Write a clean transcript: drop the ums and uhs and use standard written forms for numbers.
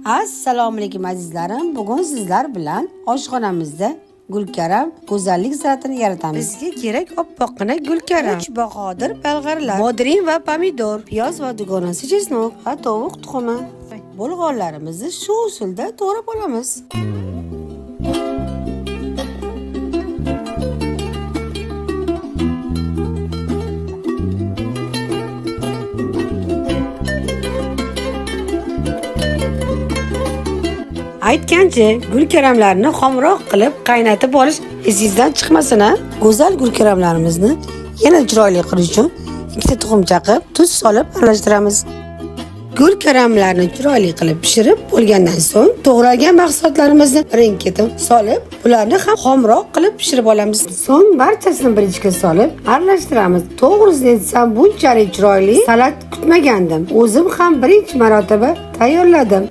Assalomu alaykum azizlarim. Bugun sizlar bilan oshxonamizda gulkaram go'zallik salatini yaratamiz. Bizga kerak oppoqqina gulkaram, 3 bahodir balg'arlar, bodring va pomidor, piyoz va dugonasi chesnok va tovuq tuxumi. Bo'lg'onlarimizni shu usulda to'g'rab olamiz. Aytgancha, gulkaramlarni xomroq qilib qaynatib olish esingizdan chiqmasin. Go'zal gulkaramlarimizni yana chiroyli qilish uchun 2 tuxum chaqib, tuz solib aralashtiramiz. Gulkaramlarni chiroyli qilib pishirib bo'lgandan so'ng to'g'ralgan mahsulotlarimizni birin-ketin solib, ularni ham xomroq qilib pishirib olamiz. So'ng barchasini bir ichga solib aralashtiramiz. To'g'risini aytsam, bunchalik chiroyli salat kutmagandim. O'zim ham birinchi marotaba tayyorladim.